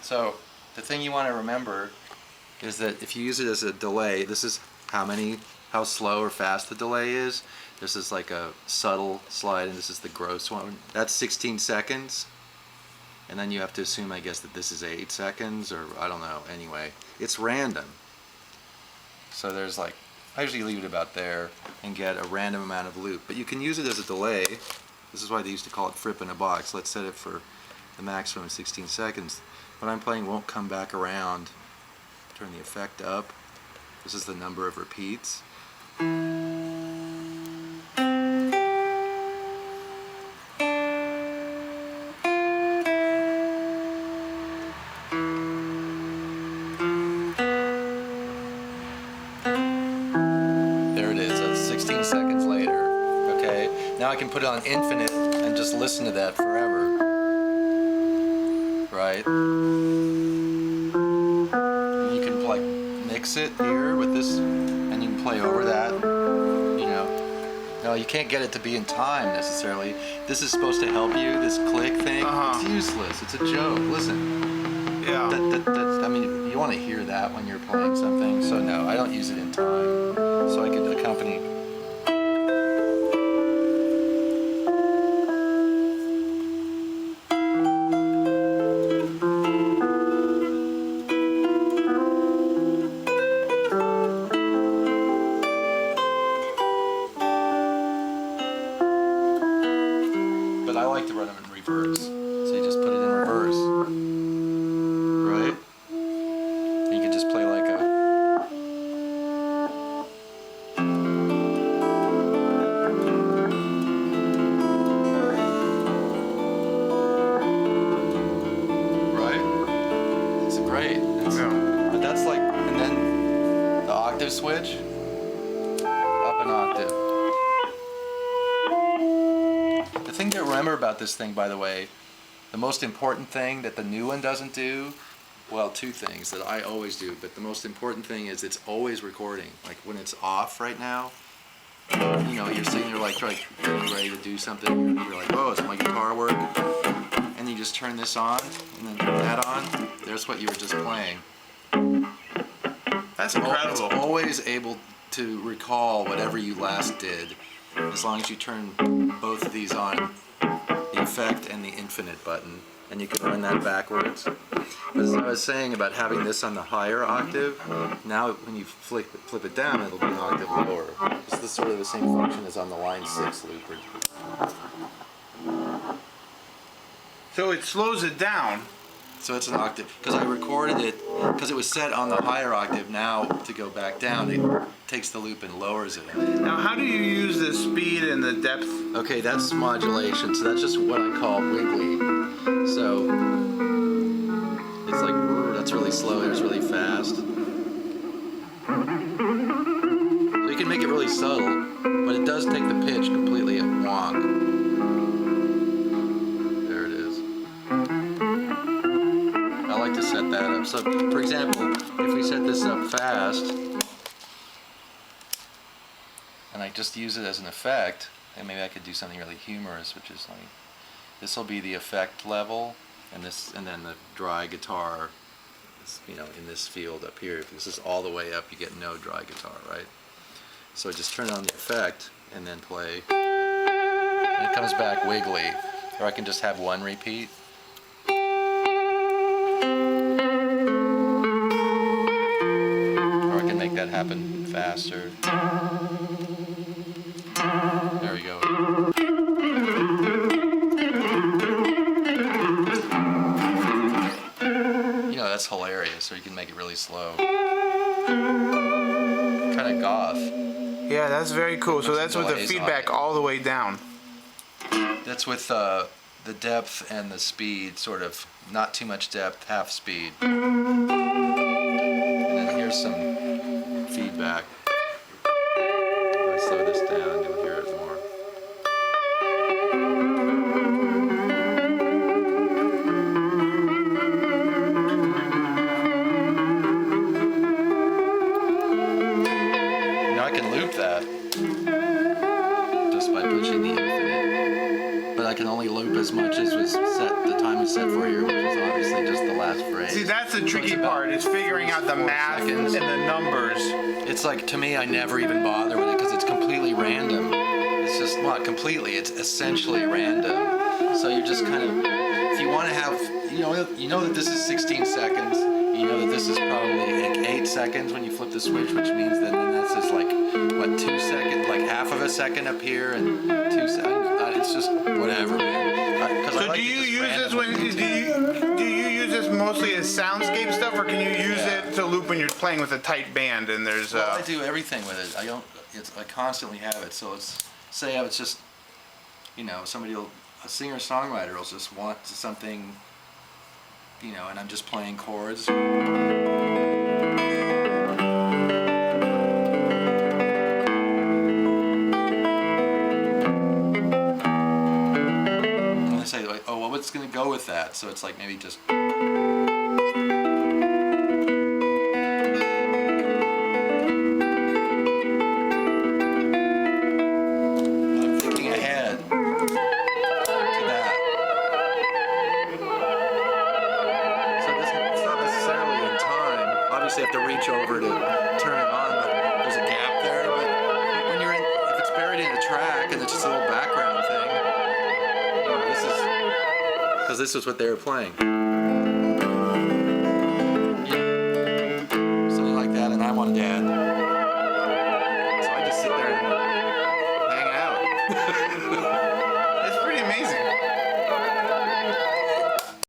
So the thing you want to remember is that if you use it as a delay, this is how slow or fast the delay is. This is like a subtle slide, and this is the gross one. That's 16 seconds. And then you have to assume, I guess, that this is 8 seconds, or I don't know. Anyway, it's random. So there's like, I usually leave it about there and get a random amount of loop. But you can use it as a delay. This is why they used to call it fripp in a box. Let's set it for the maximum of 16 seconds. What I'm playing won't come back around. Turn the effect up. This is the number of repeats. Seconds later, okay? Now I can put it on infinite and just listen to that forever, right? You can like mix it here with this, and you can play over that, you know. No, you can't get it to be in time necessarily. This is supposed to help you, this click thing. It's useless, it's a joke, listen. Yeah. I mean, you want to hear that when you're playing something, so no, I don't use it in time. So I could accompany. But I like to run them in reverse. So you just put it in reverse. Right? And you can just play like a... Right? It's great. But that's like... And then the octave switch. Up an octave. The thing to remember about this thing, by the way, the most important thing that the new one doesn't do, well, two things that I always do, but the most important thing is it's always recording. Like when it's off right now, you know, you're sitting there like getting ready to do something, you're like, oh, is my guitar work? And you just turn this on, and then turn that on, there's what you were just playing. That's incredible. It's always able to recall whatever you last did, as long as you turn both of these on, the effect and the infinite button, and you can run that backwards. But as I was saying about having this on the higher octave, now when you flip it down, it'll be an octave lower. It's sort of the same function as on the line 6 looper. So it slows it down. So it's an octave, because I recorded it, because it was set on the higher octave. Now to go back down, it takes the loop and lowers it. Now how do you use the speed and the depth? Okay, that's modulation, so that's just what I call wiggly. So it's like, that's really slow, there's really fast. So you can make it really subtle, but it does take the pitch completely at wonk. To set that up. So, for example, if we set this up fast, and I just use it as an effect, and maybe I could do something really humorous, which is like, this will be the effect level, and this, and then the dry guitar is, you know, in this field up here. If this is all the way up, you get no dry guitar, right? So I just turn on the effect and then play, and it comes back wiggly, or I can just have one repeat. Make that happen faster. There we go. You know, that's hilarious, or you can make it really slow. Kind of goth. Yeah, that's very cool. So that's with the feedback all the way down. That's with the depth and the speed, sort of, not too much depth, half speed. And then here's some feedback. If I slow this down, you'll hear it more. Now I can loop that just by pushing the infinite. But I can only loop as much as was set, the time was set for here, which was obviously just the last phrase. See, that's the tricky about part, is figuring out the 4 math seconds. and the numbers. It's like, to me, I never even bother with it because it's completely random. It's just, well, not completely, it's essentially random. So you're just kind of, if you want to have, you know that this is 16 seconds, you know that this is probably like 8 seconds when you flip the switch, which means then this is like, what, 2 seconds, like half of a second up here and 2 seconds. It's just whatever, man. So do you use this when, do you use this mostly as soundscape stuff, or can you use it to loop when you're playing with a tight band and there's Well, I do everything with it. I constantly have it. So it's, say it's just, somebody will, a singer-songwriter will just want something, and I'm just playing chords. And I say, like, oh, well, what's going to go with that? So it's like maybe just... You have to reach over to turn it on, but there's a gap there. But when you're in, if it's buried in a track and it's just a little background thing, this is because this is what they were playing. Something like that, and I wanted to add